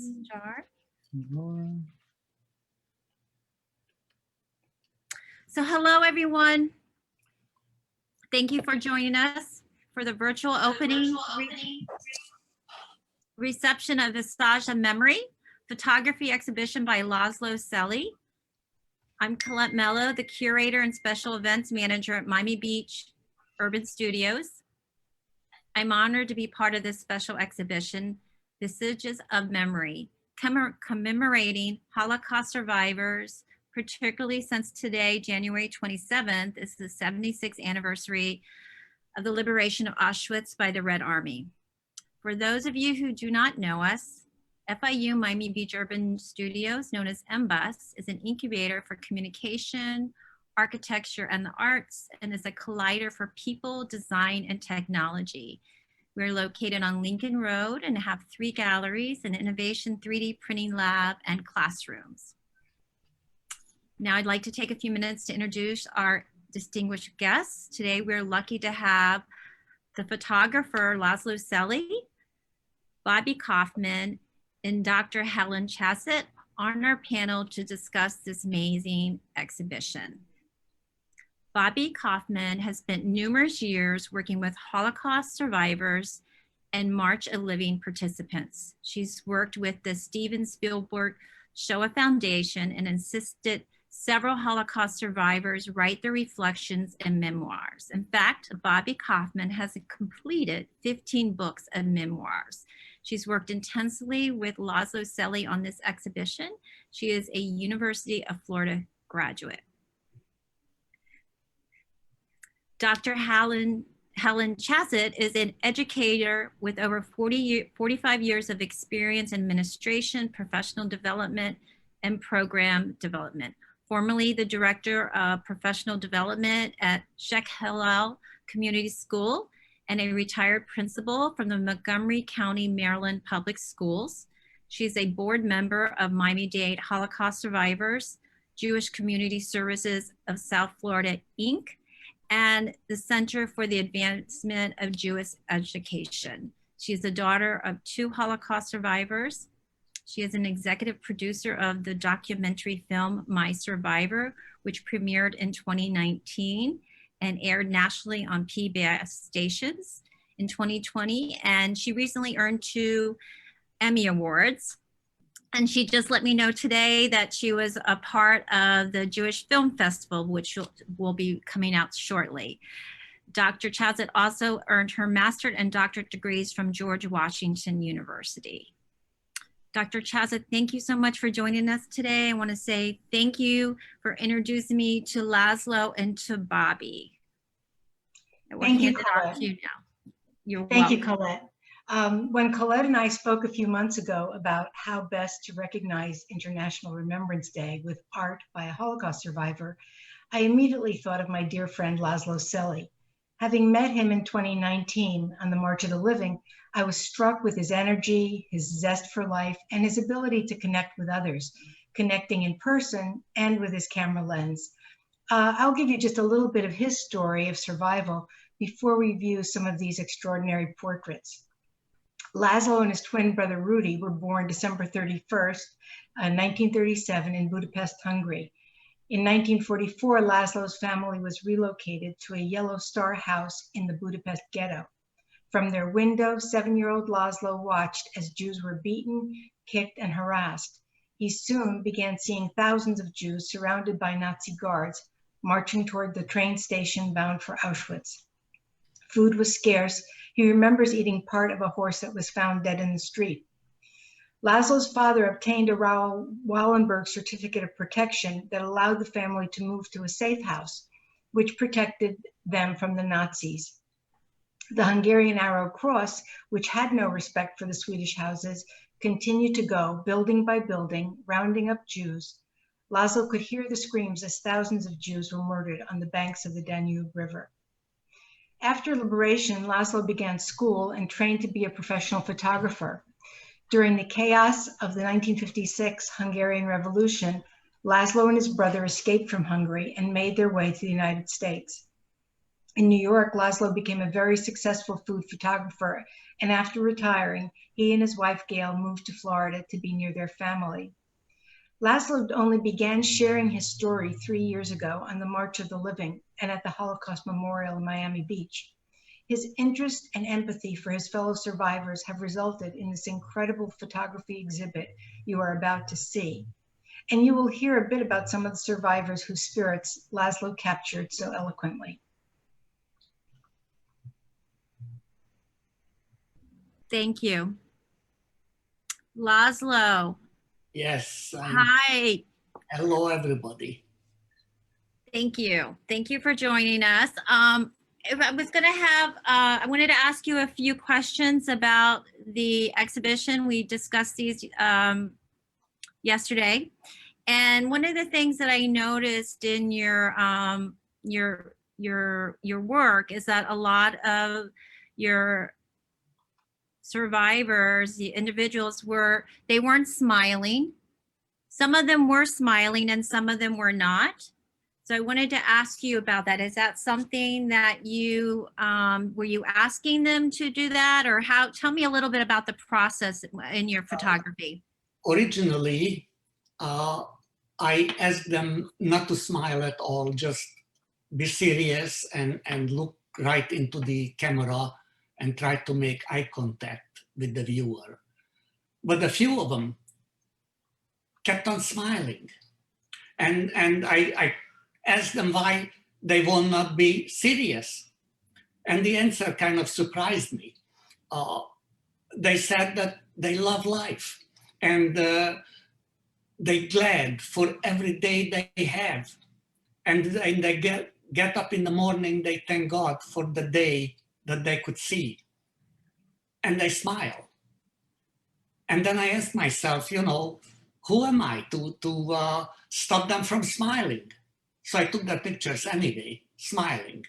start. So hello, everyone. Thank you for joining us for the virtual opening reception of Visages of Memory photography exhibition by Laszlo Selly. I'm Colette Mello, the curator and special events manager at Miami Beach Urban Studios. I'm honored to be part of this special exhibition, Visages of Memory, commemorating Holocaust survivors, particularly since today, January 27th, is the 76th anniversary of the liberation of Auschwitz by the Red Army. For those of you who do not know us, FIU Miami Beach Urban Studios, known as MBUS, is an incubator for communication, architecture, and the arts, and is a collider for people, design, and technology. We're located on Lincoln Road and have 3 galleries, an innovation 3D printing lab, and classrooms. Now I'd like to take a few minutes to introduce our distinguished guests. Today we're lucky to have the photographer Laszlo Selly, Bobbi Kaufman, and Dr. Helen Chaset on our panel to discuss this amazing exhibition. Bobbi Kaufman has spent numerous years working with Holocaust survivors and March of Living participants. She's worked with the Steven Spielberg Shoah Foundation and assisted several Holocaust survivors write their reflections and memoirs. In fact, Bobbi Kaufman has completed 15 books of memoirs. She's worked intensely with Laszlo Selly on this exhibition. She is a University of Florida graduate. Dr. Helen Chaset is an educator with over 45 years of experience in administration, professional development, and program development. Formerly the director of professional development at Sheikh Hillel Community School and a retired principal from the Montgomery County, Maryland Public Schools. She's a board member of Miami-Dade Holocaust Survivors, Jewish Community Services of South Florida, Inc., and the Center for the Advancement of Jewish Education. She's the daughter of 2 Holocaust survivors. She is an executive producer of the documentary film My Survivor, which premiered in 2019 and aired nationally on PBS stations in 2020. And she recently earned 2 Emmy Awards. And she just let me know today that she was a part of the Jewish Film Festival, which will be coming out shortly. Dr. Chaset also earned her master's and doctorate degrees from George Washington University. Dr. Chaset, thank you so much for joining us today. I want to say thank you for introducing me to Laszlo and to Bobbi. Thank you, Colette. Thank you, Colette. When Colette and I spoke a few months ago about how best to recognize International Remembrance Day with art by a Holocaust survivor, I immediately thought of my dear friend Laszlo Selly. Having met him in 2019 on the March of the Living, I was struck with his energy, his zest for life, and his ability to connect with others, connecting in person and with his camera lens. I'll give you just a little bit of his story of survival before we view some of these extraordinary portraits. Laszlo and his twin brother Rudy were born December 31st, 1937 in Budapest, Hungary. In 1944, Laszlo's family was relocated to a Yellow Star house in the Budapest ghetto. From their window, 7-year-old Laszlo watched as Jews were beaten, kicked, and harassed. He soon began seeing thousands of Jews surrounded by Nazi guards, marching toward the train station bound for Auschwitz. Food was scarce. He remembers eating part of a horse that was found dead in the street. Laszlo's father obtained a Raoul Wallenberg certificate of protection that allowed the family to move to a safe house, which protected them from the Nazis. The Hungarian Arrow Cross, which had no respect for the Swedish houses, continued to go building by building, rounding up Jews. Laszlo could hear the screams as thousands of Jews were murdered on the banks of the Danube River. After liberation, Laszlo began school and trained to be a professional photographer. During the chaos of the 1956 Hungarian Revolution, Laszlo and his brother escaped from Hungary and made their way to the United States. In New York, Laszlo became a very successful food photographer, and after retiring, he and his wife Gail moved to Florida to be near their family. Laszlo only began sharing his story 3 years ago on the March of the Living and at the Holocaust Memorial in Miami Beach. His interest and empathy for his fellow survivors have resulted in this incredible photography exhibit you are about to see. And you will hear a bit about some of the survivors whose spirits Laszlo captured so eloquently. Thank you. Laszlo. Yes. Hi. Hello, everybody. Thank you. Thank you for joining us. If I was going to have, I wanted to ask you a few questions about the exhibition. We discussed these yesterday. And one of the things that I noticed in your work is that a lot of your survivors, the individuals they weren't smiling. Some of them were smiling and some of them were not. So I wanted to ask you about that. Is that something that you, were you asking them to do that, or how, tell me a little bit about the process in your photography. Originally, I asked them not to smile at all, just be serious and look right into the camera and try to make eye contact with the viewer. But a few of them kept on smiling. And I asked them why they will not be serious. And the answer kind of surprised me. They said that they love life and they're glad for every day they have. And they get up in the morning, they thank God for the day that they could see. And they smile. And then I asked myself, you know, who am I to stop them from smiling? So I took their pictures anyway, smiling.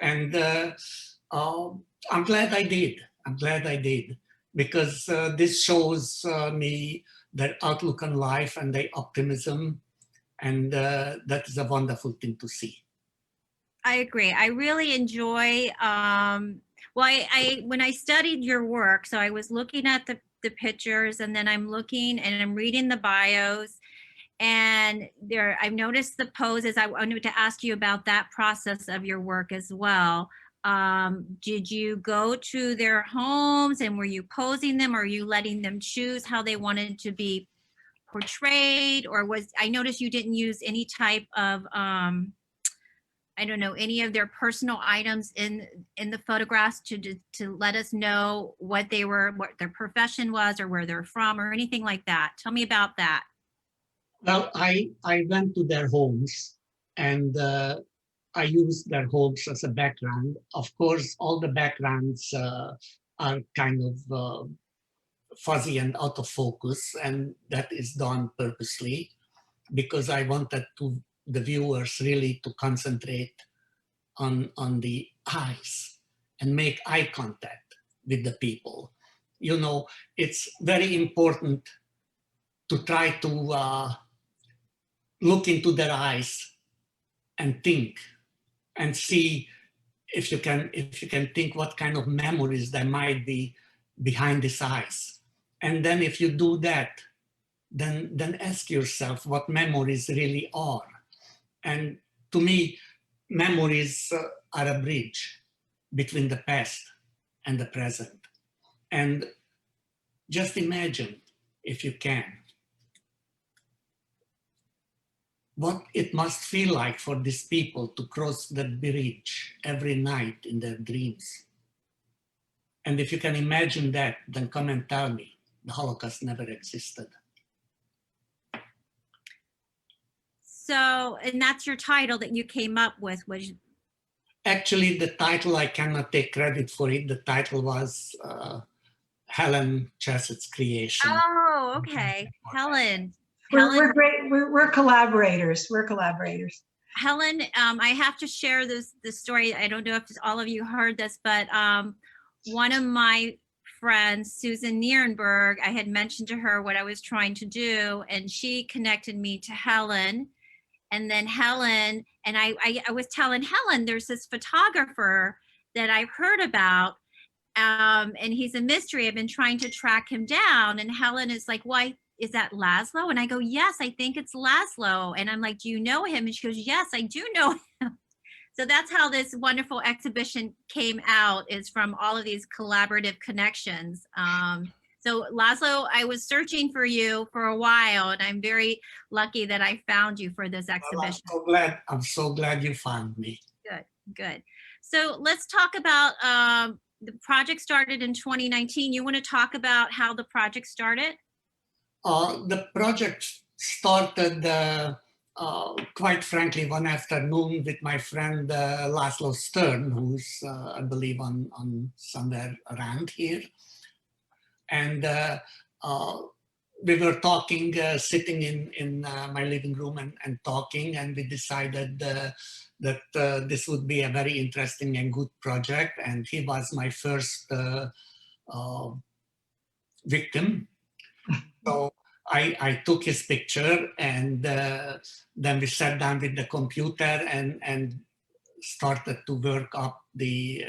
And I'm glad I did. I'm glad I did, because this shows me their outlook on life and their optimism. And that is a wonderful thing to see. I agree. I really enjoy, well, when I studied your work, so I was looking at the pictures, and then I'm looking and I'm reading the bios, and I've noticed the poses. I wanted to ask you about that process of your work as well. Did you go to their homes and were you posing them, or are you letting them choose how they wanted to be portrayed? Or I noticed you didn't use any type of, I don't know, any of their personal items in the photographs to let us know what their profession was, or where they're from, or anything like that. Tell me about that. Well, I went to their homes and I used their homes as a background. Of course, all the backgrounds are kind of fuzzy and out of focus, and that is done purposely because I wanted the viewers really to concentrate on the eyes and make eye contact with the people. You know, it's very important to try to look into their eyes and think and see if you can think what kind of memories there might be behind these eyes. And then if you do that, then ask yourself what memories really are. And to me, memories are a bridge between the past and the present. And just imagine, if you can, what it must feel like for these people to cross that bridge every night in their dreams. And if you can imagine that, then come and tell me the Holocaust never existed. So, and that's your title that you came up with, was? Actually, the title, I cannot take credit for it. The title was Helen, Chaset's creation. Oh, okay. Helen. We're great. We're collaborators. We're collaborators. Helen, I have to share the story. I don't know if all of you heard this, but one of my friends, Susan Nierenberg, I had mentioned to her what I was trying to do, and she connected me to Helen. and then Helen, and I was telling Helen, there's this photographer that I've heard about, and he's a mystery. I've been trying to track him down. And Helen is like, why, is that Laszlo? And I go, yes, I think it's Laszlo. And I'm like, do you know him? And she goes, yes, I do know him. So that's how this wonderful exhibition came out, is from all of these collaborative connections. So Laszlo, I was searching for you for a while, and I'm very lucky that I found you for this exhibition. I'm so glad you found me. Good, good. So let's talk about the project started in 2019. You want to talk about how the project started? The project started, quite frankly, one afternoon with my friend Laszlo Stern, who's, I believe, on somewhere around here. And we were talking, sitting in my living room and talking, and we decided that this would be a very interesting and good project. And he was my first victim. So I took his picture, and then we sat down with the computer and started to work up the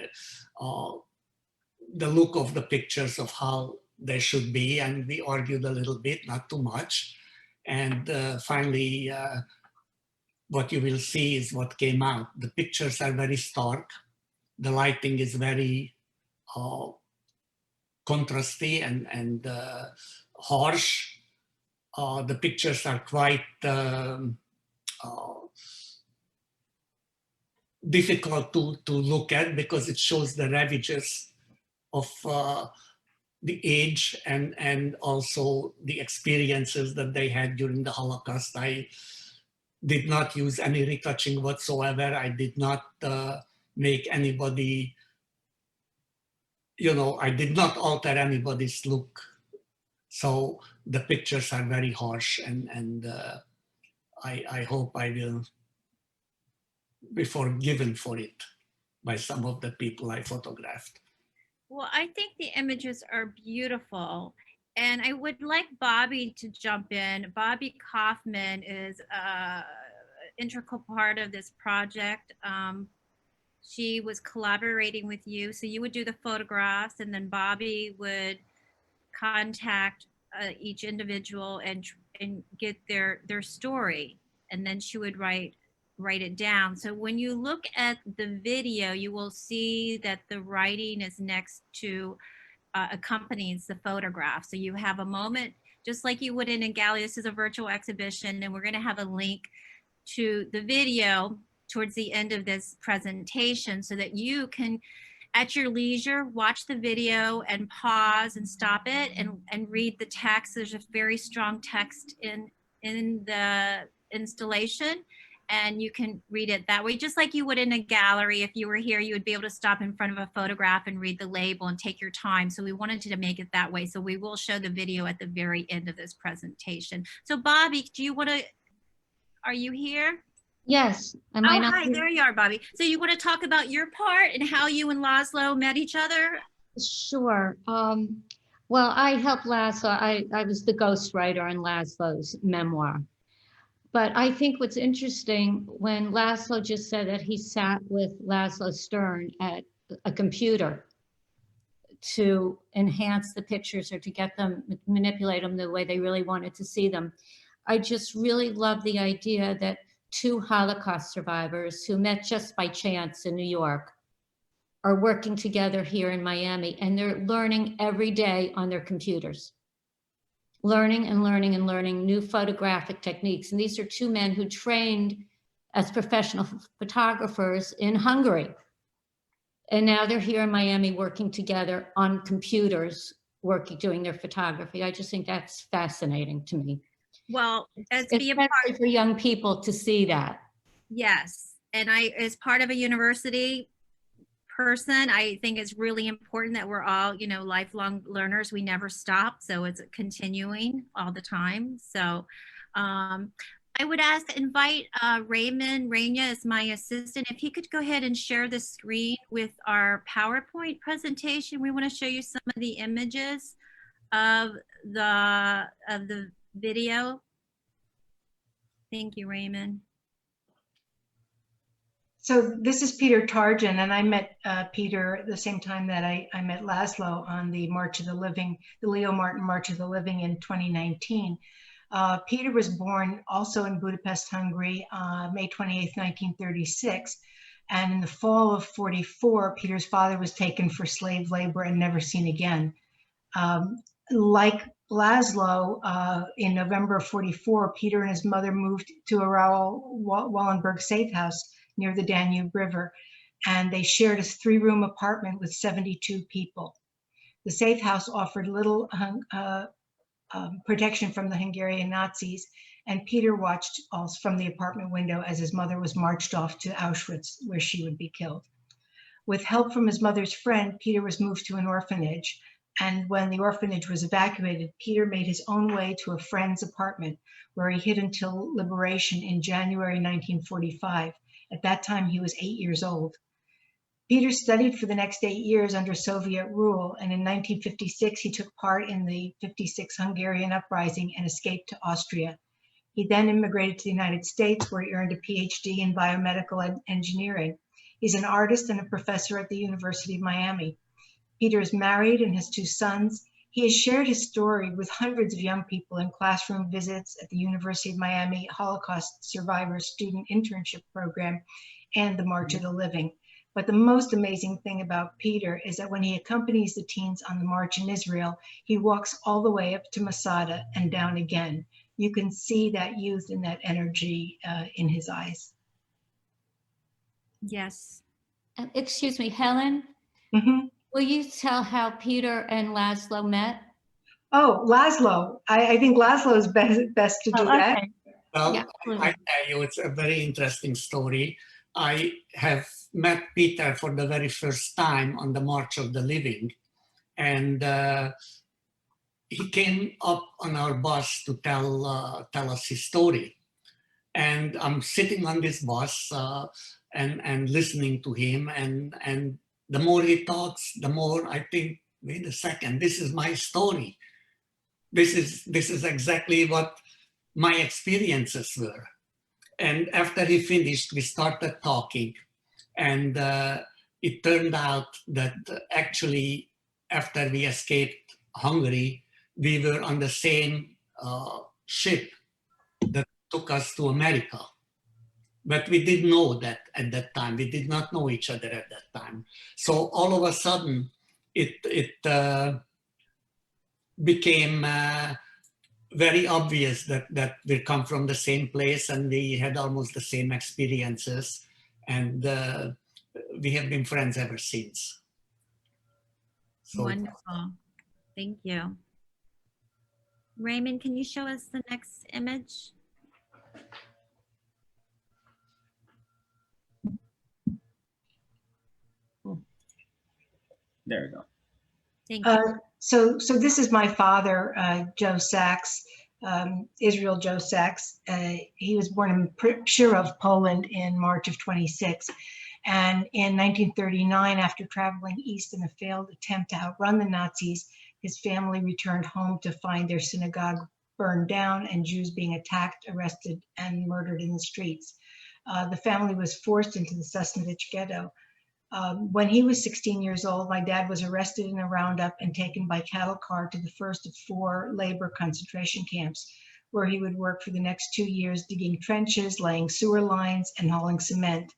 look of the pictures, of how they should be. And we argued a little bit, not too much. And finally, what you will see is what came out. The pictures are very stark. The lighting is very contrasty and harsh. The pictures are quite difficult to look at, because it shows the ravages of the age and also the experiences that they had during the Holocaust. I did not use any retouching whatsoever. I did not make anybody, I did not alter anybody's look. So the pictures are very harsh, and I hope I will be forgiven for it by some of the people I photographed. Well, I think the images are beautiful. And I would like Bobbi to jump in. Bobbi Kaufman is an integral part of this project. She was collaborating with you. So you would do the photographs, and then Bobbi would contact each individual and get their story. And then she would write it down. So when you look at the video, you will see that the writing is next to accompanies the photograph. So you have a moment, just like you would in a gallery. This is a virtual exhibition, and we're going to have a link to the video towards the end of this presentation, so that you can, at your leisure, watch the video and pause and stop it and read the text. There's a very strong text in the installation, and you can read it that way, just like you would in a gallery. If you were here, you would be able to stop in front of a photograph and read the label and take your time. So we wanted to make it that way. So we will show the video at the very end of this presentation. So Bobbi, are you here? Yes. Am I not Hi, here? there you are, Bobbi. So you want to talk about your part and how you and Laszlo met each other? Sure. Well, I helped Laszlo. I was the ghostwriter on Laszlo's memoir. But I think what's interesting, when Laszlo just said that he sat with Laszlo Stern at a computer to enhance the pictures, or to get them, manipulate them the way they really wanted to see them. I just really love the idea that two Holocaust survivors who met just by chance in New York are working together here in Miami, and they're learning every day on their computers. Learning and learning and learning new photographic techniques. And these are two men who trained as professional photographers in Hungary. And now they're here in Miami working together on computers, doing their photography. I just think that's fascinating to me. Well, Especially for young people to see that. Yes, and as part of a university person, I think it's really important that we're all, lifelong learners. We never stop, so it's continuing all the time. So I would invite Raymond Rania as my assistant. If he could go ahead and share the screen with our PowerPoint presentation. We want to show you some of the images of the video. Thank you, Raymond. So this is Peter Tarjan, and I met Peter at the same time that I met Laszlo on the March of the Living, the Leo Martin March of the Living in 2019. Peter was born also in Budapest, Hungary, May 28th, 1936. And in the fall of 44, Peter's father was taken for slave labor and never seen again. Like Laszlo, in November of 44, Peter and his mother moved to a Raoul Wallenberg safe house near the Danube River, and they shared a 3-room apartment with 72 people. The safe house offered little protection from the Hungarian Nazis, and Peter watched also from the apartment window as his mother was marched off to Auschwitz, where she would be killed. With help from his mother's friend, Peter was moved to an orphanage, and when the orphanage was evacuated, Peter made his own way to a friend's apartment, where he hid until liberation in January 1945. At that time, he was 8 years old. Peter studied for the next 8 years under Soviet rule, and in 1956, he took part in the 56 Hungarian uprising and escaped to Austria. He then immigrated to the United States, where he earned a PhD in biomedical engineering. He's an artist and a professor at the University of Miami. Peter is married and has 2 sons. He has shared his story with hundreds of young people in classroom visits at the University of Miami Holocaust Survivors Student Internship Program and the March of the Living. But the most amazing thing about Peter is that when he accompanies the teens on the march in Israel, he walks all the way up to Masada and down again. You can see that youth and that energy in his eyes. Yes. Excuse me, Helen, Mm-hmm. will you tell how Peter and Laszlo met? Oh, Laszlo. I think Laszlo is best to do that. Okay. Well, Yeah, I tell you, it's a very interesting story. I have met Peter for the very first time on the March of the Living, and he came up on our bus to tell us his story. And I'm sitting on this bus and listening to him, and the more he talks, the more I think, wait a second, this is my story. This is exactly what my experiences were. And after he finished, we started talking, and it turned out that actually after we escaped Hungary, we were on the same ship that took us to America. But we didn't know that at that time. We did not know each other at that time. So all of a sudden, it became very obvious that we come from the same place and we had almost the same experiences. And we have been friends ever since. So, Wonderful. Thank you. Raymond, can you show us the next image? There we go. Thank you. So this is my father, Joe Sachs, Israel Joe Sachs. He was born in Przyrów, Poland in March of 26. And in 1939, after traveling east in a failed attempt to outrun the Nazis, his family returned home to find their synagogue burned down and Jews being attacked, arrested, and murdered in the streets. The family was forced into the Sosnovich ghetto. When he was 16 years old, my dad was arrested in a roundup and taken by cattle car to the first of 4 labor concentration camps, where he would work for the next 2 years digging trenches, laying sewer lines, and hauling cement.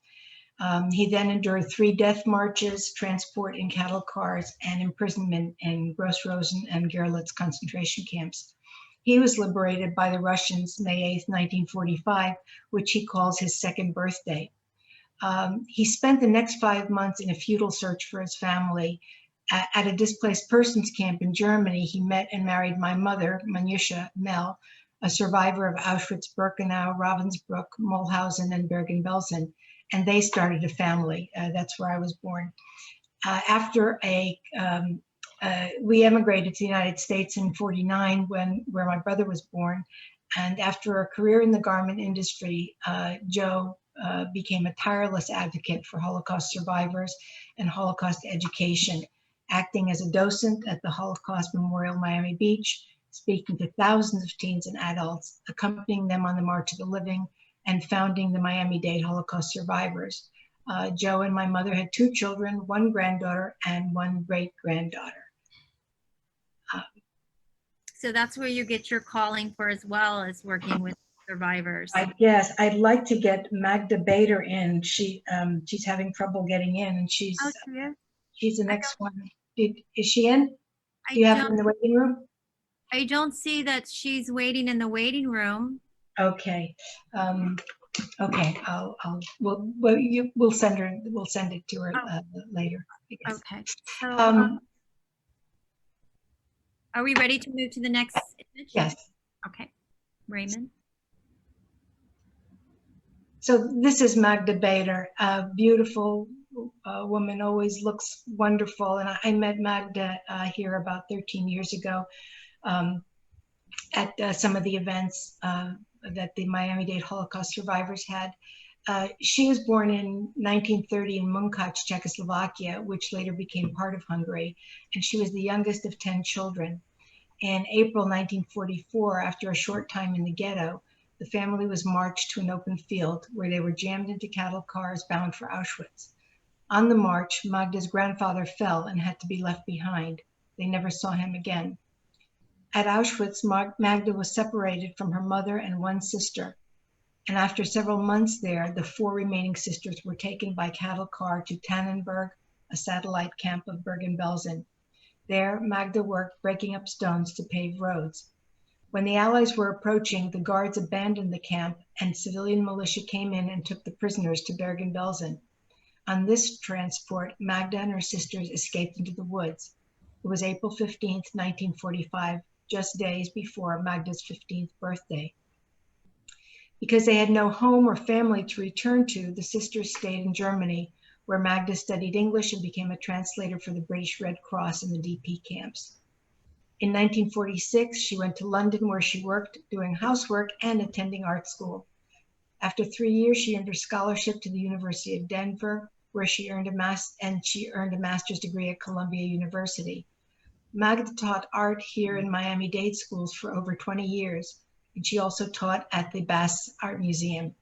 He then endured 3 death marches, transport in cattle cars, and imprisonment in Gross-Rosen and Gerlitz concentration camps. He was liberated by the Russians May 8th, 1945, which he calls his second birthday. He spent the next 5 months in a futile search for his family. At a displaced persons camp in Germany, he met and married my mother, Manusha Mel, a survivor of Auschwitz, Birkenau, Ravensbrück, Mulhausen, and Bergen-Belsen, and they started a family. That's where I was born. We emigrated to the United States in '49 where my brother was born, and after a career in the garment industry, Joe became a tireless advocate for Holocaust survivors and Holocaust education, acting as a docent at the Holocaust Memorial Miami Beach, speaking to thousands of teens and adults, accompanying them on the March of the Living, and founding the Miami-Dade Holocaust Survivors. Joe and my mother had 2 children, 1 granddaughter and 1 great-granddaughter. So that's where you get your calling for, as well as working with survivors. I guess I'd like to get Magda Bader in. She's having trouble getting in, and she's Oh, yeah. the next one. Is she in? Do you have her in the waiting room? I don't see that she's waiting in the waiting room. Okay. Okay. We'll send it to her later, I guess. Okay. So, are we ready to move to the next image? Yes. Okay. Raymond. So this is Magda Bader, a beautiful woman, always looks wonderful. And I met Magda here about 13 years ago at some of the events that the Miami-Dade Holocaust survivors had. She was born in 1930 in Munkac, Czechoslovakia, which later became part of Hungary. And she was the youngest of 10 children. In April 1944, after a short time in the ghetto, the family was marched to an open field where they were jammed into cattle cars bound for Auschwitz. On the march, Magda's grandfather fell and had to be left behind. They never saw him again. At Auschwitz, Magda was separated from her mother and 1 sister. And after several months there, the 4 remaining sisters were taken by cattle car to Tannenberg, a satellite camp of Bergen-Belsen. There, Magda worked breaking up stones to pave roads. When the Allies were approaching, the guards abandoned the camp and civilian militia came in and took the prisoners to Bergen-Belsen. On this transport, Magda and her sisters escaped into the woods. It was April 15th, 1945, just days before Magda's 15th birthday. Because they had no home or family to return to, the sisters stayed in Germany, where Magda studied English and became a translator for the British Red Cross in the DP camps. In 1946, she went to London, where she worked doing housework and attending art school. After 3 years, she earned her scholarship to the University of Denver, where she earned a master's degree at Columbia University. Magda taught art here in Miami-Dade schools for over 20 years, and she also taught at the Bass Art Museum.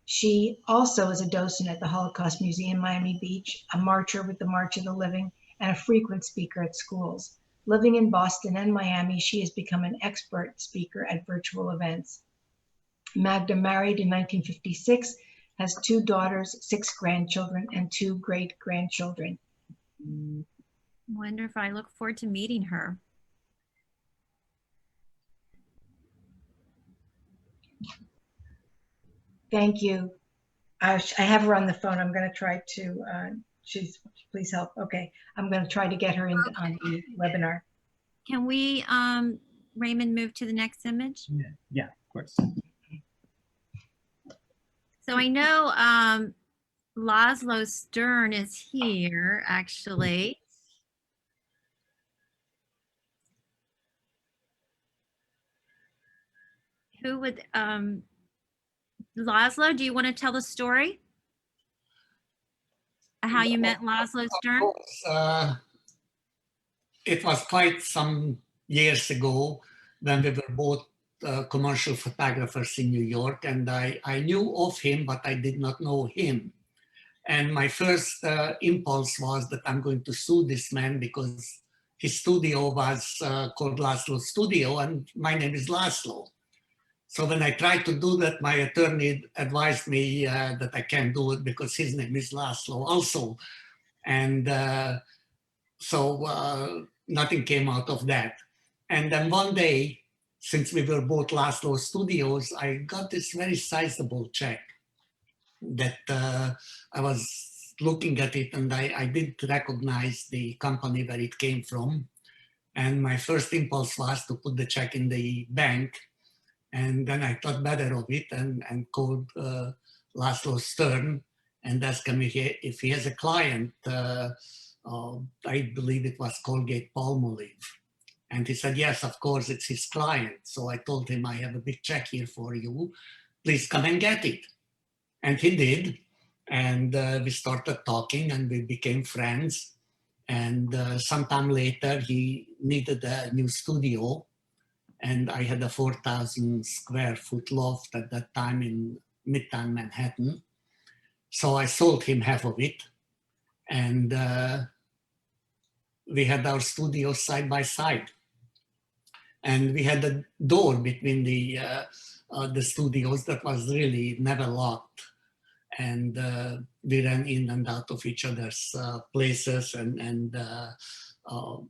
She also is a docent at the Holocaust Museum, Miami Beach, a marcher with the March of the Living, and a frequent speaker at schools. Living in Boston and Miami, she has become an expert speaker at virtual events. Magda married in 1956, has 2 daughters, 6 grandchildren, and 2 great-grandchildren. Wonderful. I look forward to meeting her. Thank you. I have her on the phone. I'm going to try to, please help. Okay. I'm going to try to get her in on the webinar. Can we, Raymond, move to the next image? Yeah, of course. So I know Laszlo Stern is here, actually. Who would, Laszlo, do you want to tell the story? How you met Laszlo Stern? Of course, it was quite some years ago when we were both commercial photographers in New York, and I knew of him, but I did not know him. And my first impulse was that I'm going to sue this man because his studio was called Laszlo Studio, and my name is Laszlo. So when I tried to do that, my attorney advised me that I can't do it because his name is Laszlo also. And so nothing came out of that. And then one day, since we were both Laszlo Studios, I got this very sizable check that I was looking at it, and I didn't recognize the company where it came from. And my first impulse was to put the check in the bank. And then I thought better of it and called Laszlo Stern and asked him if he has a client. I believe it was Colgate-Palmolive. And he said, yes, of course, it's his client. So I told him, I have a big check here for you. Please come and get it. And he did. And we started talking and we became friends. And sometime later, he needed a new studio. And I had a 4,000 square foot loft at that time in Midtown Manhattan. So I sold him half of it, and we had our studios side by side. And we had a door between the studios that was really never locked. And we ran in and out of each other's places, and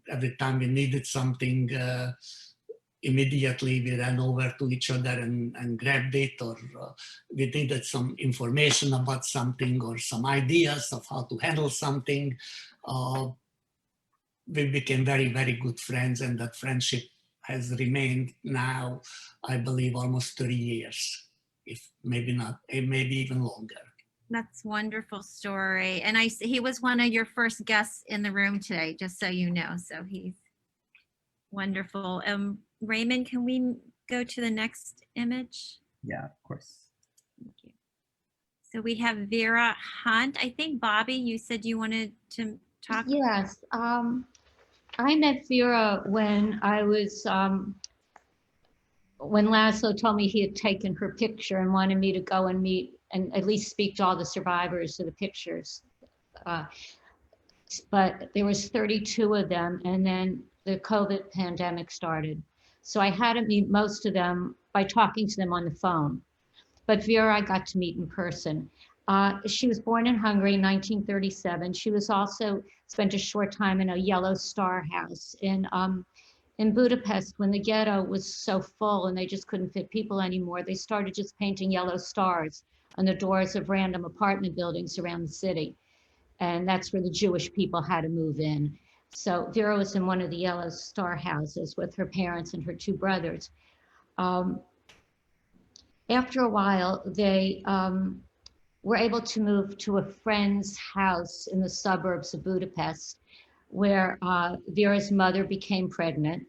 every time we needed something, immediately we ran over to each other and grabbed it, or we needed some information about something or some ideas of how to handle something. We became very, very good friends, and that friendship has remained now, I believe, almost 30 years, if maybe not, maybe even longer. That's a wonderful story. And he was one of your first guests in the room today, just so you know. So he's wonderful. Raymond, can we go to the next image? Yeah, of course. Thank you. So we have Vera Hunt. I think, Bobbi, you said you wanted to talk. Yes. I met Vera when I was, when Laszlo told me he had taken her picture and wanted me to go and meet and at least speak to all the survivors of the pictures. But there was 32 of them, and then the COVID pandemic started. So I had to meet most of them by talking to them on the phone. But Vera, I got to meet in person. She was born in Hungary in 1937. She was also spent a short time in a Yellow Star house in Budapest. When the ghetto was so full and they just couldn't fit people anymore, they started just painting yellow stars on the doors of random apartment buildings around the city. And that's where the Jewish people had to move in. So Vera was in one of the Yellow Star houses with her parents and her two brothers. After a while, they were able to move to a friend's house in the suburbs of Budapest, where Vera's mother became pregnant.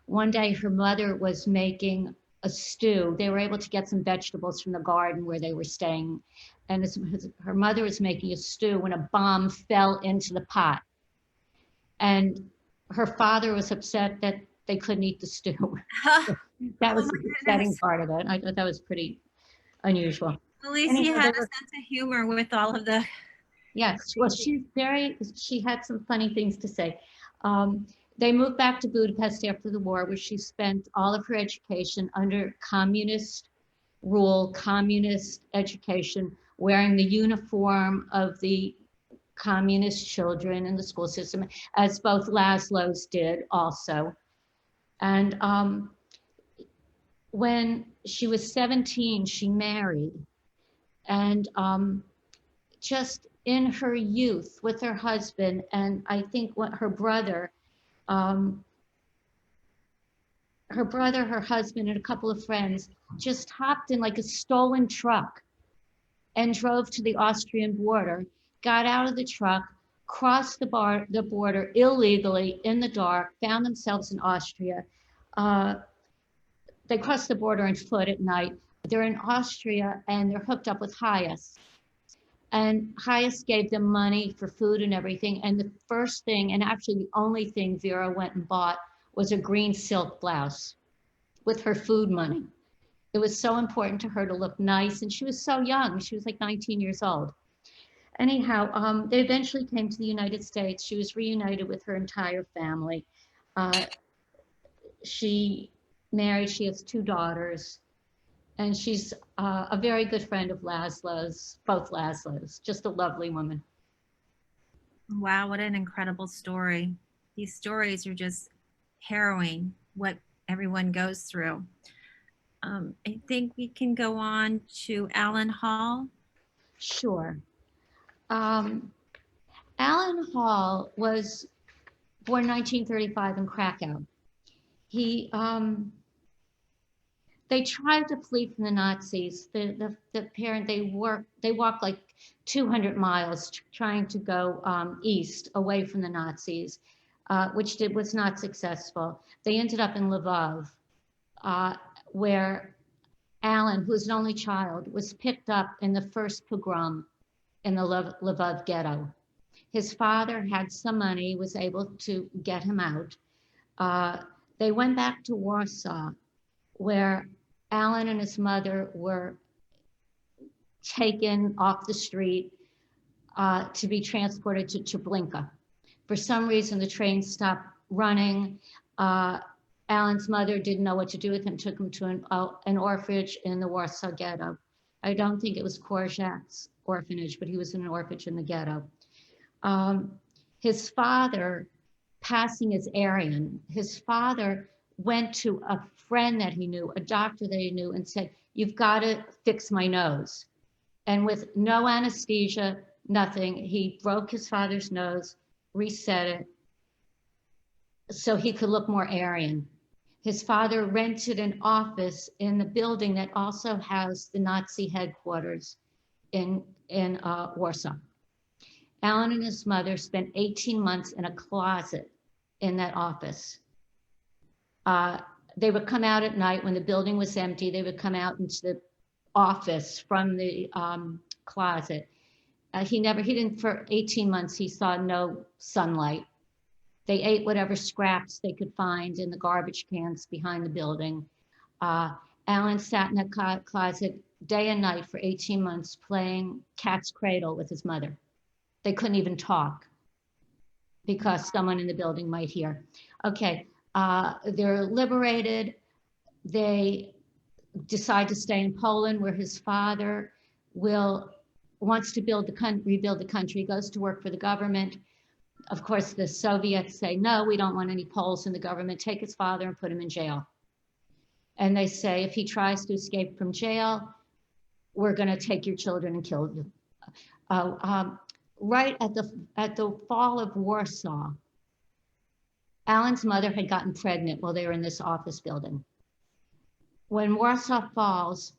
One day, her mother was making a stew. They were able to get some vegetables from the garden where they were staying. And her mother was making a stew when a bomb fell into the pot. And her father was upset that they couldn't eat the stew. That was the upsetting part of it. I thought that was pretty unusual. At least he had a sense of humor with all of the. Yes, well, she had some funny things to say. They moved back to Budapest after the war, where she spent all of her education under communist rule, communist education, wearing the uniform of the communist children in the school system, as both Laszlo's did also. And when she was 17, she married. And just in her youth with her husband, and I think what her brother, her husband, and a couple of friends just hopped in like a stolen truck and drove to the Austrian border, got out of the truck, crossed the border illegally in the dark, found themselves in Austria. They crossed the border on foot at night. They're in Austria and they're hooked up with Hayes. And Hayes gave them money for food and everything. And the first thing, and actually the only thing Vera went and bought, was a green silk blouse with her food money. It was so important to her to look nice. And she was so young. She was like 19 years old. Anyhow, they eventually came to the United States. She was reunited with her entire family. She married, she has 2 daughters. And she's a very good friend of Laszlo's, both Laszlo's, just a lovely woman. Wow, what an incredible story. These stories are just harrowing, what everyone goes through. I think we can go on to Alan Hall. Sure. Alan Hall was born 1935 in Krakow. They tried to flee from the Nazis. The parent, they walked like 200 miles trying to go east, away from the Nazis, which was not successful. They ended up in Lvov, where Alan, who was an only child, was picked up in the first pogrom in the Lvov ghetto. His father had some money, was able to get him out. They went back to Warsaw, where Alan and his mother were taken off the street to be transported to Treblinka. For some reason, the train stopped running. Alan's mother didn't know what to do with him, took him to an orphanage in the Warsaw Ghetto. I don't think it was Korczak's orphanage, but he was in an orphanage in the ghetto. His father, passing as Aryan, his father went to a friend that he knew, a doctor that he knew, and said, "You've got to fix my nose." And with no anesthesia, nothing, he broke his father's nose, reset it, so he could look more Aryan. His father rented an office in the building that also housed the Nazi headquarters in Warsaw. Alan and his mother spent 18 months in a closet in that office. They would come out at night when the building was empty. They would come out into the office from the closet. He didn't, for 18 months, he saw no sunlight. They ate whatever scraps they could find in the garbage cans behind the building. Alan sat in a closet day and night for 18 months playing cat's cradle with his mother. They couldn't even talk because someone in the building might hear. Okay, they're liberated. They decide to stay in Poland, where his father wants to rebuild the country, goes to work for the government. Of course, the Soviets say, "No, we don't want any Poles in the government. Take his father and put him in jail." And they say, if he tries to escape from jail, we're going to take your children and kill you. Right at the fall of Warsaw, Alan's mother had gotten pregnant while they were in this office building. When Warsaw falls,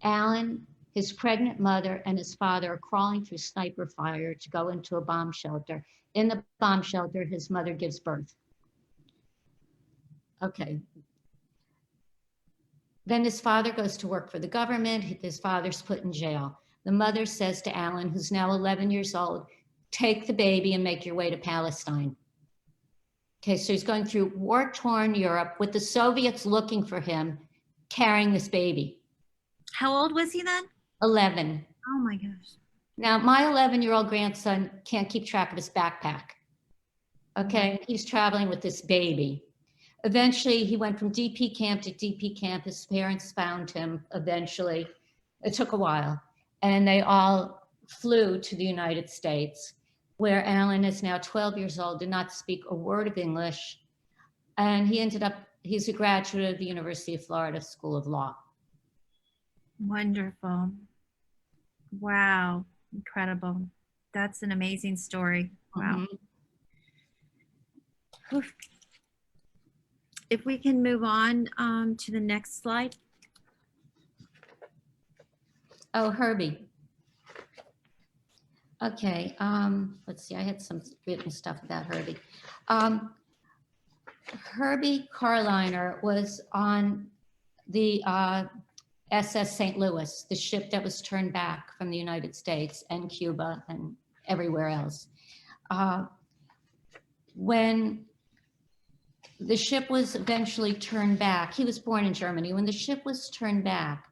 Alan, his pregnant mother, and his father are crawling through sniper fire to go into a bomb shelter. In the bomb shelter, his mother gives birth. Okay. Then his father goes to work for the government. His father's put in jail. The mother says to Alan, who's now 11 years old, "Take the baby and make your way to Palestine." Okay, so he's going through war-torn Europe with the Soviets looking for him, carrying this baby. How old was he then? 11. Oh my gosh. Now, my 11-year-old grandson can't keep track of his backpack. Okay, he's traveling with this baby. Eventually, he went from DP camp to DP camp. His parents found him eventually. It took a while. And they all flew to the United States, where Alan is now 12 years old, did not speak a word of English. And he's a graduate of the University of Florida School of Law. Wonderful. Wow. Incredible. That's an amazing story. Wow. Mhm. If we can move on to the next slide. Oh, Herbie. Okay, let's see, I had some written stuff about Herbie. Herbie Carliner was on the SS St. Louis, the ship that was turned back from the United States and Cuba and everywhere else. When the ship was eventually turned back, he was born in Germany. When the ship was turned back,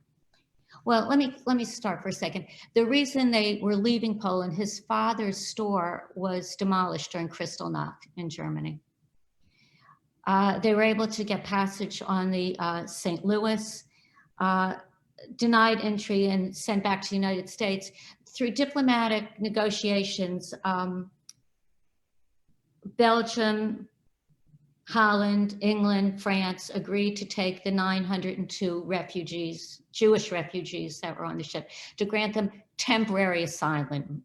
well, let me start for a second. The reason they were leaving Poland, his father's store was demolished during Kristallnacht in Germany. They were able to get passage on the St. Louis, denied entry and sent back to the United States. Through diplomatic negotiations, Belgium, Holland, England, France agreed to take the 902 refugees, Jewish refugees that were on the ship, to grant them temporary asylum,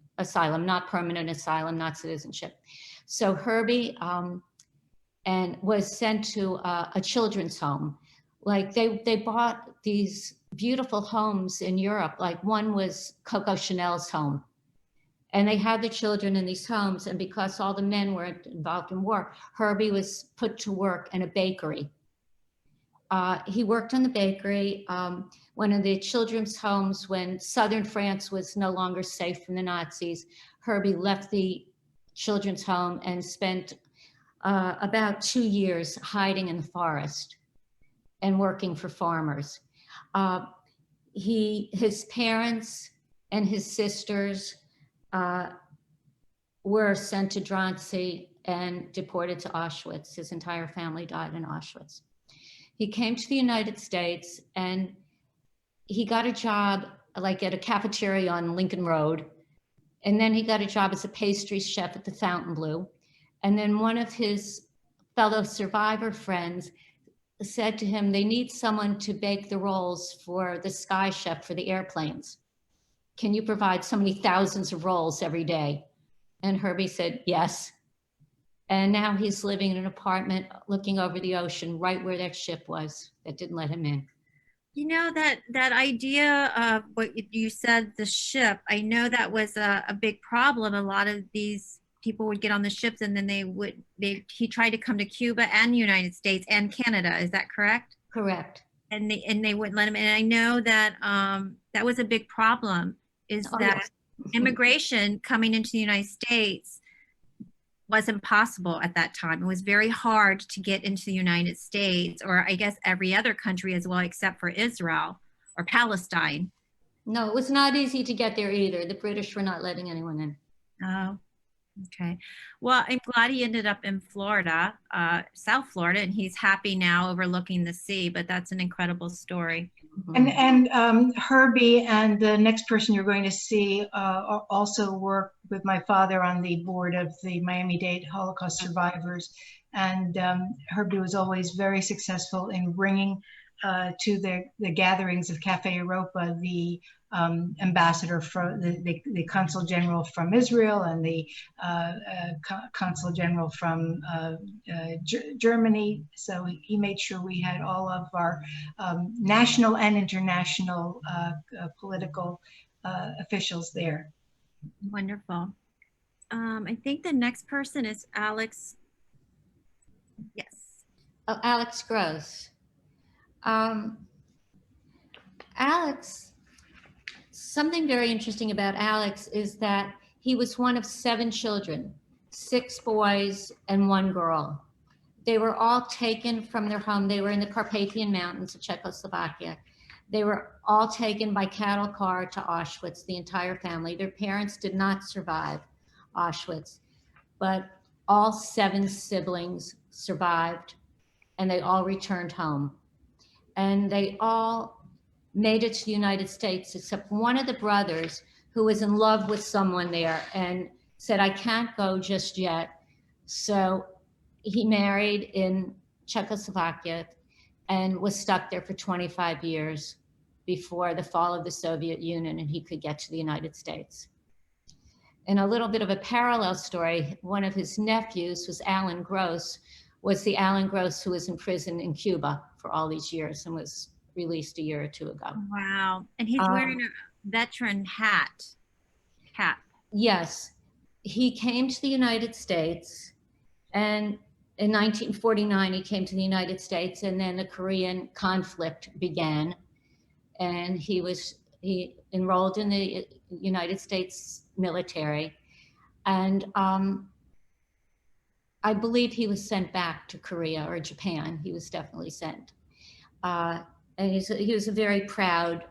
not permanent asylum, not citizenship. So Herbie was sent to a children's home. Like they bought these beautiful homes in Europe. Like one was Coco Chanel's home. And they had the children in these homes, and because all the men were involved in war, Herbie was put to work in a bakery. He worked on the bakery. One of the children's homes, when southern France was no longer safe from the Nazis, Herbie left the children's home and spent about 2 years hiding in the forest and working for farmers. His parents and his sisters were sent to Drancy and deported to Auschwitz. His entire family died in Auschwitz. He came to the United States and he got a job like at a cafeteria on Lincoln Road. And then he got a job as a pastry chef at the Fontainebleau. And then one of his fellow survivor friends said to him, they need someone to bake the rolls for the Sky Chef for the airplanes. Can you provide so many thousands of rolls every day? And Herbie said, yes. And now he's living in an apartment looking over the ocean right where that ship was that didn't let him in. You know, that idea of what you said, the ship, I know that was a big problem. A lot of these people would get on the ships and then he tried to come to Cuba and the United States and Canada. Is that correct? Correct. And they wouldn't let him in. And I know that that was a big problem, is Oh, that yes. immigration coming into the United States was impossible at that time. It was very hard to get into the United States, or I guess every other country as well, except for Israel or Palestine. No, it was not easy to get there either. The British were not letting anyone in. Oh, okay. Well, I'm glad he ended up in Florida, South Florida, and he's happy now overlooking the sea, but that's an incredible story. And Herbie and the next person you're going to see also work with my father on the board of the Miami-Dade Holocaust Survivors. And Herbie was always very successful in bringing to the gatherings of Cafe Europa the ambassador from the consul general from Israel and the consul general from Germany. So he made sure we had all of our national and international political officials there. Wonderful. I think the next person is Alex. Yes. Oh, Alex Gross. Alex, something very interesting about Alex is that he was one of 7 children, 6 boys and 1 girl. They were all taken from their home. They were in the Carpathian Mountains of Czechoslovakia. They were all taken by cattle car to Auschwitz, the entire family. Their parents did not survive Auschwitz, but all 7 siblings survived and they all returned home. And they all made it to the United States, except one of the brothers who was in love with someone there and said, I can't go just yet. So he married in Czechoslovakia and was stuck there for 25 years before the fall of the Soviet Union and he could get to the United States. And a little bit of a parallel story, one of his nephews was Alan Gross, was the Alan Gross who was in prison in Cuba for all these years and was released a year or 2 ago. Wow. And he's wearing a veteran cap. Yes. He came to the United States, and in 1949, he came to the United States, and then the Korean conflict began. And he enrolled in the United States military. And I believe he was sent back to Korea or Japan. He was definitely sent. And he was a very proud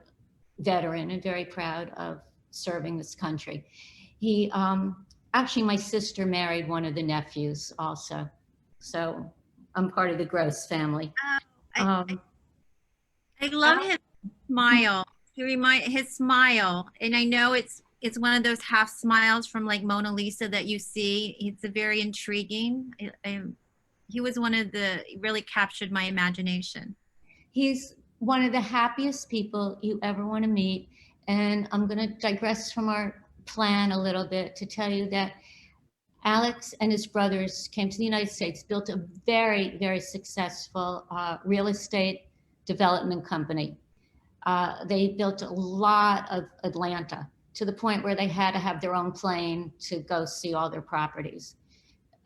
veteran and very proud of serving this country. He, actually, my sister married one of the nephews also. So I'm part of the Gross family. I love his smile. His smile. And I know it's one of those half smiles from like Mona Lisa that you see. It's a very intriguing. He was really captured my imagination. He's one of the happiest people you ever want to meet. And I'm going to digress from our plan a little bit to tell you that Alex and his brothers came to the United States, built a very, very successful real estate development company. They built a lot of Atlanta to the point where they had to have their own plane to go see all their properties.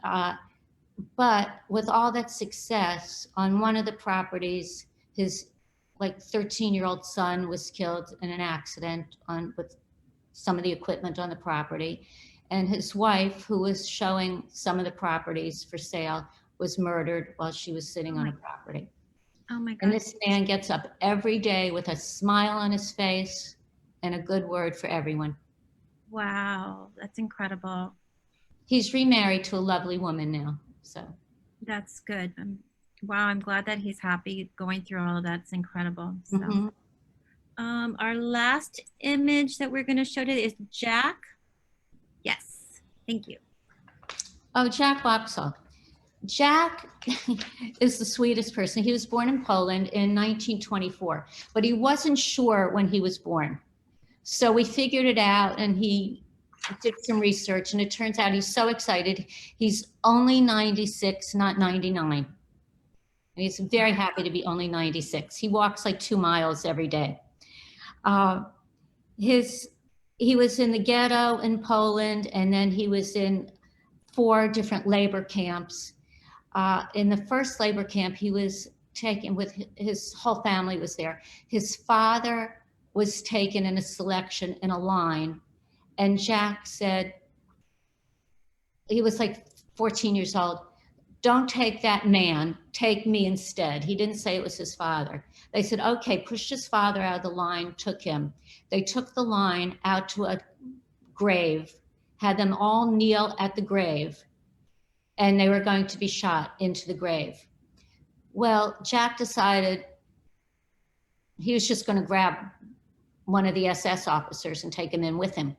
But with all that success, on one of the properties, his like 13-year-old son was killed in an accident with some of the equipment on the property. And his wife, who was showing some of the properties for sale, was murdered while she was sitting on a property. Oh my God. And this man gets up every day with a smile on his face and a good word for everyone. Wow, that's incredible. He's remarried to a lovely woman now. So That's good. Wow, I'm glad that he's happy going through all of that. It's incredible. So, mhm. our last image that we're going to show today is Jack. Yes, thank you. Oh, Jack Boxall. Jack is the sweetest person. He was born in Poland in 1924, but he wasn't sure when he was born. So we figured it out, and he did some research, and it turns out he's so excited. He's only 96, not 99. And he's very happy to be only 96. He walks like 2 miles every day. He was in the ghetto in Poland, and then he was in 4 different labor camps. In the first labor camp, he was taken with his whole family was there. His father was taken in a selection in a line, and Jack said, he was like 14 years old, "Don't take that man, take me instead." He didn't say it was his father. They said, okay, pushed his father out of the line, took him. They took the line out to a grave, had them all kneel at the grave, and they were going to be shot into the grave. Well, Jack decided he was just going to grab one of the SS officers and take him in with him.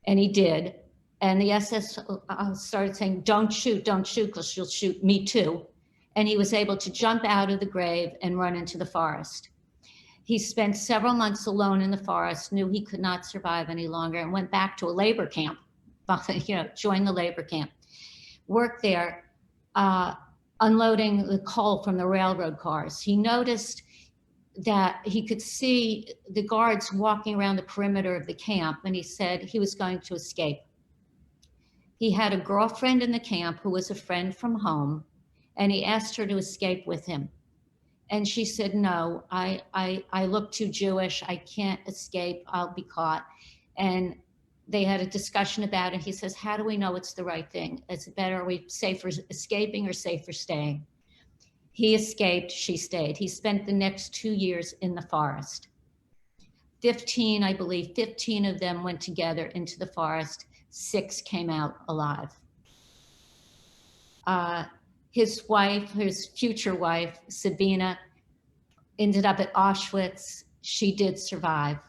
And he did. And the SS started saying, don't shoot, because she'll shoot me too. And he was able to jump out of the grave and run into the forest. He spent several months alone in the forest, knew he could not survive any longer, and went back to a labor camp, joined the labor camp. Worked there, unloading the coal from the railroad cars. He noticed that he could see the guards walking around the perimeter of the camp, and he said he was going to escape. He had a girlfriend in the camp who was a friend from home, and he asked her to escape with him. And she said, no, I look too Jewish. I can't escape. I'll be caught. And they had a discussion about it. He says, how do we know it's the right thing? Is it better, are we safer escaping or safer staying? He escaped, she stayed. He spent the next 2 years in the forest. 15 of them went together into the forest. 6 came out alive. His wife, his future wife, Sabina, ended up at Auschwitz. She did survive.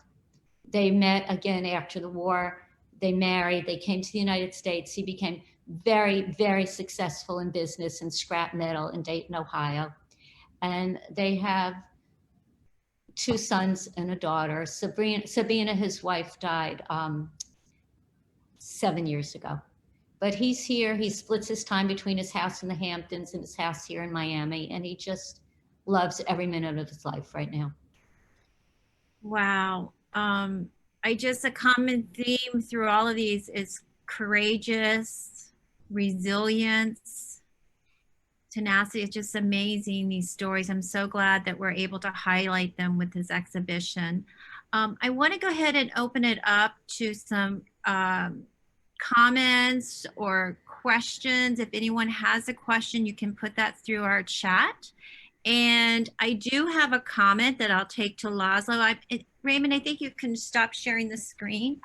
They met again after the war. They married, they came to the United States. He became very, very successful in business and scrap metal in Dayton, Ohio. And they have 2 sons and a daughter. Sabina, his wife, died 7 years ago. But he's here, he splits his time between his house in the Hamptons and his house here in Miami, and he just loves every minute of his life right now. Wow. A common theme through all of these is courageous, resilience, tenacity. It's just amazing, these stories. I'm so glad that we're able to highlight them with this exhibition. I want to go ahead and open it up to some comments or questions. If anyone has a question, you can put that through our chat. And I do have a comment that I'll take to Laszlo. Raymond, I think you can stop sharing the screen.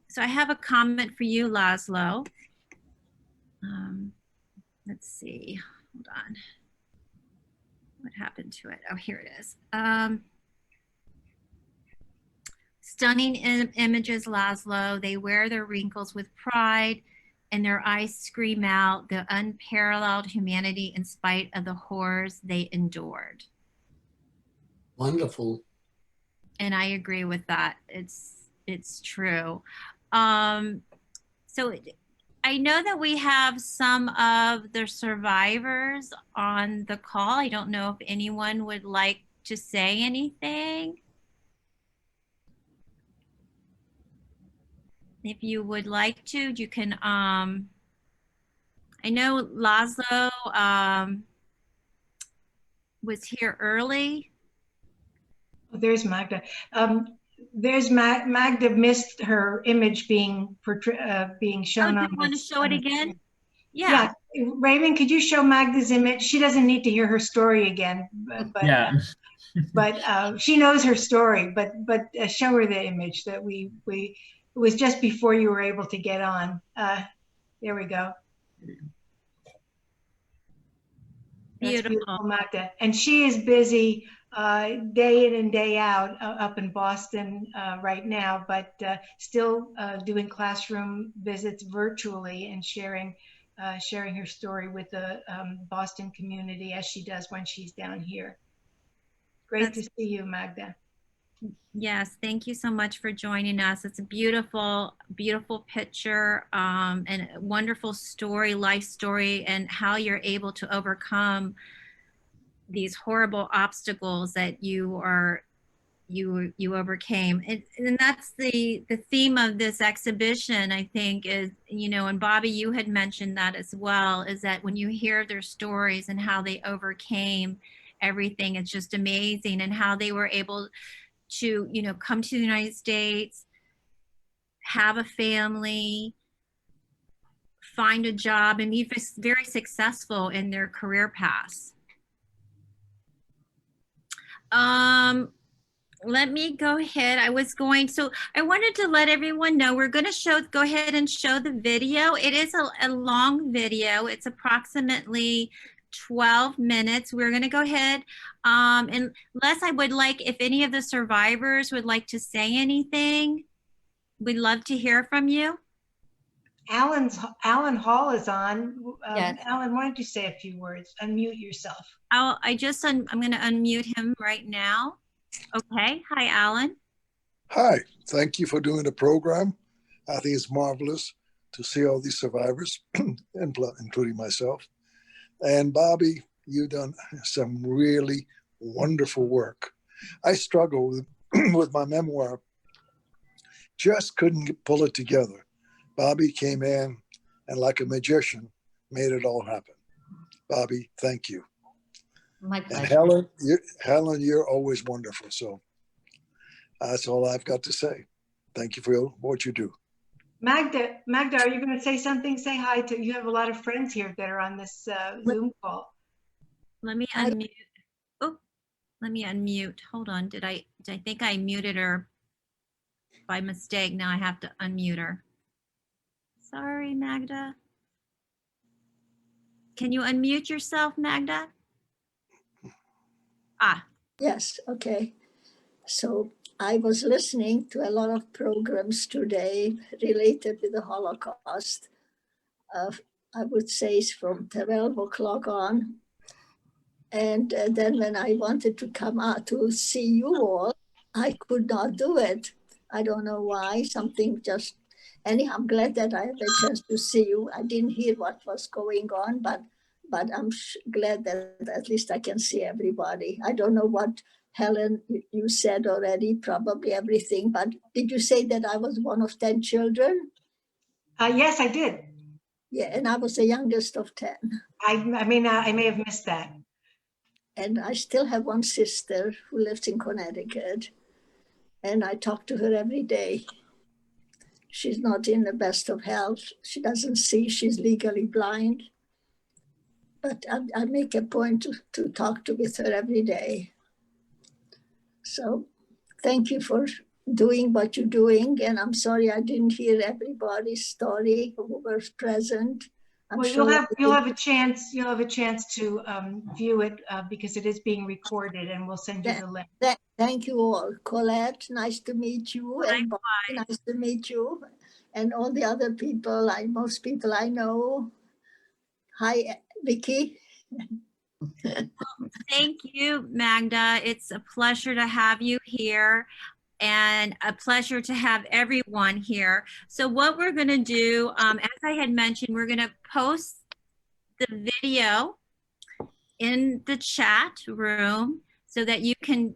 So I have a comment for you, Laszlo. Let's see, hold on. What happened to it? Oh, here it is. Stunning images, Laszlo. They wear their wrinkles with pride, and their eyes scream out the unparalleled humanity in spite of the horrors they endured. Wonderful. And I agree with that. It's true. So I know that we have some of the survivors on the call. I don't know if anyone would like to say anything. If you would like to, you can, I know Laszlo was here early. Oh, there's Magda. There's Magda missed her image being shown. Oh, on do you want to show it again? Yeah. Raymond, could you show Magda's image? She doesn't need to hear her story again. But yeah. but she knows her story. But show her the image that we it was just before you were able to get on. There we go. That's beautiful, Magda. And she is busy day in and day out up in Boston right now, but still doing classroom visits virtually and sharing her story with the Boston community as she does when she's down here. Great to see you, Magda. Yes, thank you so much for joining us. It's a beautiful, beautiful picture and a wonderful story, life story, and how you're able to overcome these horrible obstacles that you overcame. And that's the theme of this exhibition, I think, is, you know, and Bobbi, you had mentioned that as well, is that when you hear their stories and how they overcame everything, it's just amazing, and how they were able to, you know, come to the United States, have a family, find a job, and be very successful in their career paths. Let me go ahead. I wanted to let everyone know we're going to go ahead and show the video. It is a long video. It's approximately 12 minutes. We're going to go ahead. Unless I would like, if any of the survivors would like to say anything, we'd love to hear from you. Alan Hall is on. Yes. Alan, why don't you say a few words? Unmute yourself. I'm going to unmute him right now. Okay. Hi, Alan. Hi. Thank you for doing the program. I think it's marvelous to see all these survivors, including myself. And Bobbi, you've done some really wonderful work. I struggle with my memoir, just couldn't pull it together. Bobbi came in and, like a magician, made it all happen. Bobbi, thank you. My pleasure. And Helen, you're always wonderful. So that's all I've got to say. Thank you for what you do. Magda, are you going to say something? Say hi to, you have a lot of friends here that are on this Zoom call. Let me unmute. Oh, let me unmute. Hold on. Did I think I muted her by mistake? Now I have to unmute her. Sorry, Magda. Can you unmute yourself, Magda? Yes, okay. So I was listening to a lot of programs today related to the Holocaust. I would say it's from 12 o'clock on. And then when I wanted to come out to see you all, I could not do it. I don't know why, something just, anyhow, I'm glad that I have a chance to see you. I didn't hear what was going on, but I'm glad that at least I can see everybody. I don't know what, Helen, you said already, probably everything, but did you say that I was one of 10 children? Yes, I did. Yeah, and I was the youngest of 10. I may have missed that. And I still have one sister who lives in Connecticut, and I talk to her every day. She's not in the best of health. She doesn't see, she's legally blind. But I make a point to talk with her every day. So thank you for doing what you're doing. And I'm sorry I didn't hear everybody's story who was present. Well, sure you'll have a chance to view it because it is being recorded, and we'll send you the link. Thank you all. Colette, nice to meet you. And Bobbi, nice to meet you. And all the other people, most people I know. Hi, Vicky. Thank you, Magda. It's a pleasure to have you here and a pleasure to have everyone here. So what we're going to do, as I had mentioned, we're going to post the video in the chat room so that you can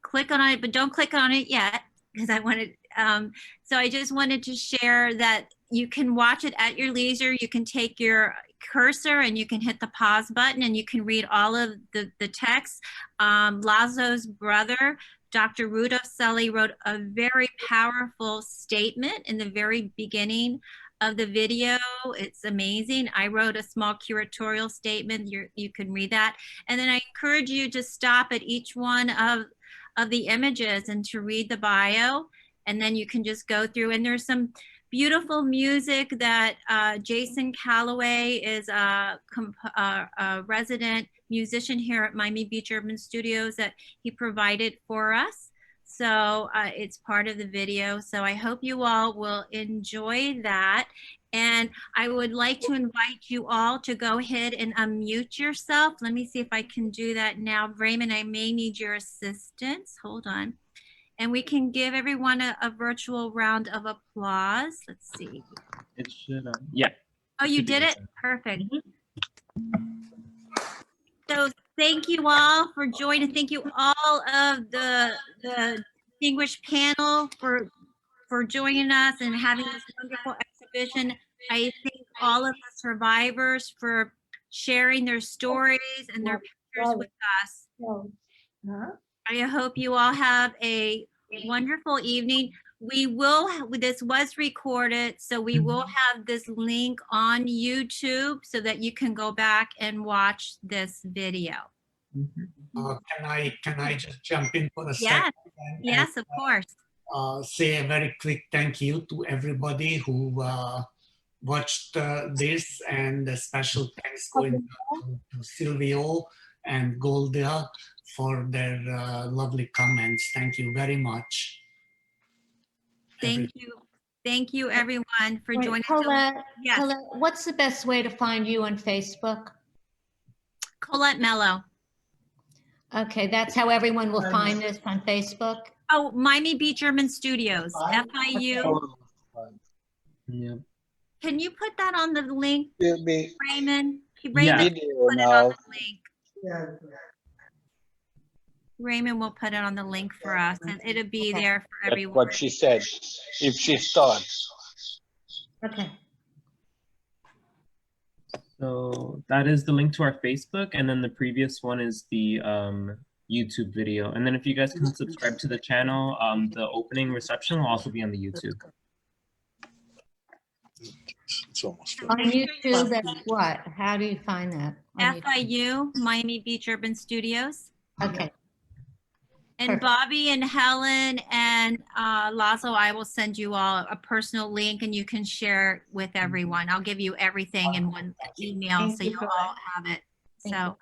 click on it, but don't click on it yet because I wanted, so I just wanted to share that you can watch it at your leisure. You can take your cursor and you can hit the pause button and you can read all of the text. Laszlo's brother, Dr. Rudolph Selly, wrote a very powerful statement in the very beginning of the video. It's amazing. I wrote a small curatorial statement. You can read that. And then I encourage you to stop at each one of the images and to read the bio. And then you can just go through, and there's some beautiful music that Jason Calloway is a resident musician here at Miami Beach Urban Studios that he provided for us. So it's part of the video. So I hope you all will enjoy that. And I would like to invite you all to go ahead and unmute yourself. Let me see if I can do that now. Raymond, I may need your assistance. Hold on. And we can give everyone a virtual round of applause. Let's see. It should, yeah. Oh, you did it? Perfect. So thank you all for joining. Thank you all of the distinguished panel for joining us and having this wonderful exhibition. I thank all of the survivors for sharing their stories and their pictures with us. I hope you all have a wonderful evening. This was recorded, so we will have this link on YouTube so that you can go back and watch this video. Can I just jump in for a Yes, second? yes, of course. Say a very quick thank you to everybody who watched this, and a special thanks going to Silvio and Golda for their lovely comments. Thank you very much. Thank you. Thank you, everyone, for Wait, joining. Colette, Yes. Colette, what's the best way to find you on Facebook? Colette Mello. Okay, that's how everyone will find this on Facebook? Oh, Miami Beach Urban Studios, FIU. Yeah. Can you put that on the link, Be Raymond? Yeah. Raymond, video put it on now. the link. Raymond will put it on the link for us, and it'll be Okay. there for That's everyone. what she said. If she starts. Okay. So that is the link to our Facebook, and then the previous one is the YouTube video. And then if you guys can subscribe to the channel, the opening reception will also be on the YouTube. It's almost On done. YouTube, that's what? How do you find that? on YouTube? FIU, Miami Beach Urban Studios. Okay, And Perfect. Bobbi and Helen and Laszlo, I will send you all a personal link and you can share it with everyone. I'll give you everything in one email Thank so you, you'll Colette. all have it. Thank So you.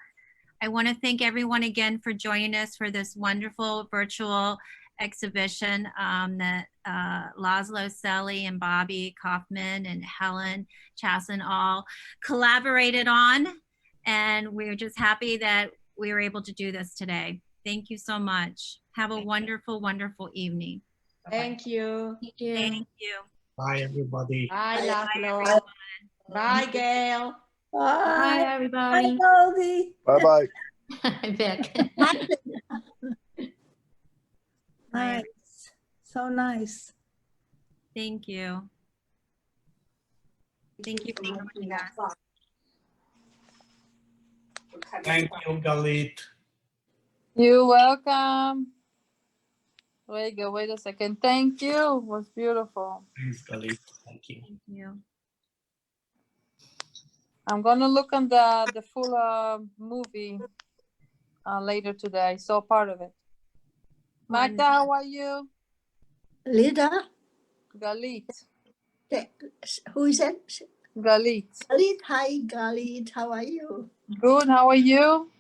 I want to thank everyone again for joining us for this wonderful virtual exhibition that Laszlo Selly and Bobbi Kaufman and Helen Chaset all collaborated on. And we're just happy that we were able to do this today. Thank you so much. Have a wonderful, wonderful evening. Thank you. thank you. Thank you. Bye, everybody. Bye, Bye, Laszlo. everyone. Bye, Gail. Bye, Bye, everybody. Bobbi. Bye-bye. Vic. Bye. Nice. So nice. Thank you. Thank you for joining us. Thank you, Galit. You're welcome. Wait a second. Thank you. It was beautiful. Thanks, Galit. Thank you. Thank you. I'm gonna look on the full movie later today. I saw part of it. Magda, how are you? Lida, Galit. who is that? Galit. Galit. Hi, Galit. How are you? Good. How are you?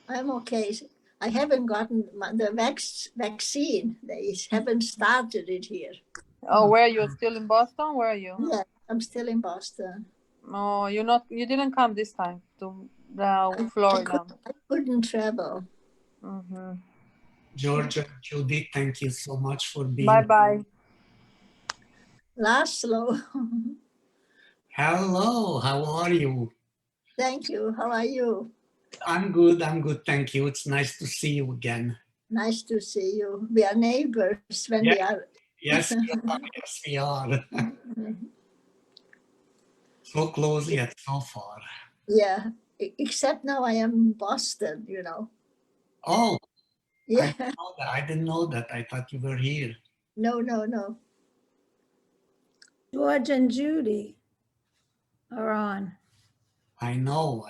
I'm okay. I haven't gotten the vaccine. They haven't started it here. Oh, where are you? Still in Boston? Where are you? Yeah, I'm still in Boston. Oh, you're not. You didn't come this time to Florida. I couldn't travel. Mm-hmm. Georgia, Judy, thank you so much for being Bye bye. Laszlo, Hello, how are you? thank you. How are you? I'm good, thank you. It's nice to see you again. Nice to see you. We are neighbors when we Yeah. are. Yes, yes, we are. So close yet so far. Yeah, except now I am in Boston, you know. Oh, Yeah, I didn't know that. I thought you were here. no. George and Judy. are on. I know.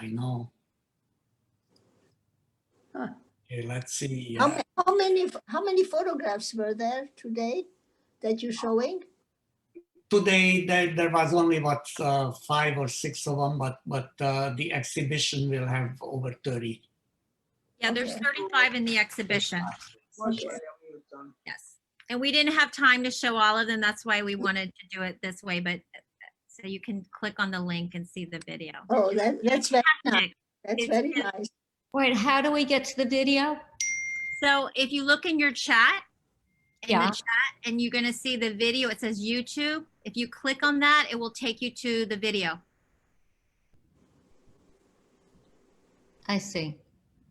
Huh. Okay, let's see. How many photographs were there today that you're showing? Today there was only what 5 or 6 of them, but the exhibition will have over 30. Yeah, there's Okay. 35 in the exhibition. Okay. Yes. And we didn't have time to show all of them. That's why we wanted to do it this way, but so you can click on the link and see the video. Oh, that's very nice. Fantastic. That's It's- very nice. Wait, how do we get to the video? So if you look in your chat, Yeah. and you're gonna see the video, it says YouTube. If you click on that, it will take you to the video. I see.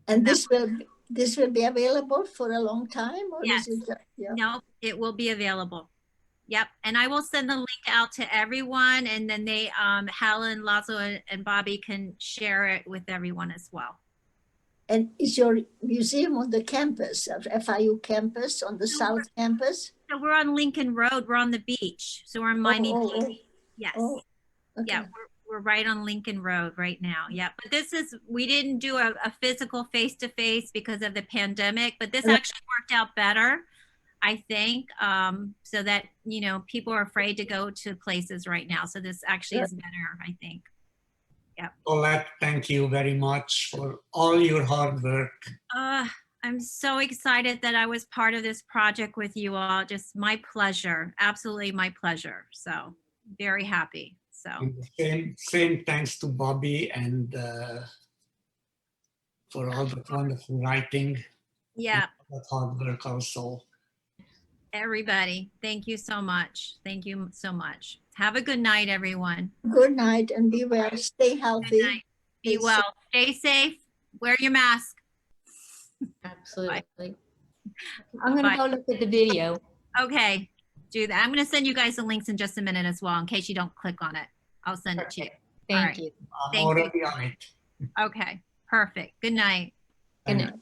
And this will be available for a long time, or Yes. is it? Yeah. No, it will be available. Yep, and I will send the link out to everyone, and then they, Helen, Laszlo, and Bobbi can share it with everyone as well. And is your museum on the campus of FIU campus, on the South campus? So we're on Lincoln Road. We're on the beach. So we're in Miami Beach. Yes. Oh, okay. Yeah, we're right on Lincoln Road right now. Yeah, but we didn't do a physical face-to-face because of the pandemic, but this actually worked out better, I think, so that, people are afraid to go to places right now. So this actually is better, I think. Colette, thank you very much for all your hard work. I'm so excited that I was part of this project with you all. Just my pleasure, absolutely my pleasure. So very happy. So And same thanks to Bobbi and for all the wonderful writing. yeah, That hard work also. everybody, thank you so much. Thank you so much. Have a good night, everyone. Good night and be well. Stay Good healthy. night. Be Stay well. Stay safe. Wear your mask. Absolutely. I'm gonna Bye. go look at the video. Okay, do that. I'm going to send you guys the links in just a minute as well, in case you don't click on it. I'll send it to you. Thank right. you. I'm Thank you. already on it. Okay, perfect. Good night. Good night.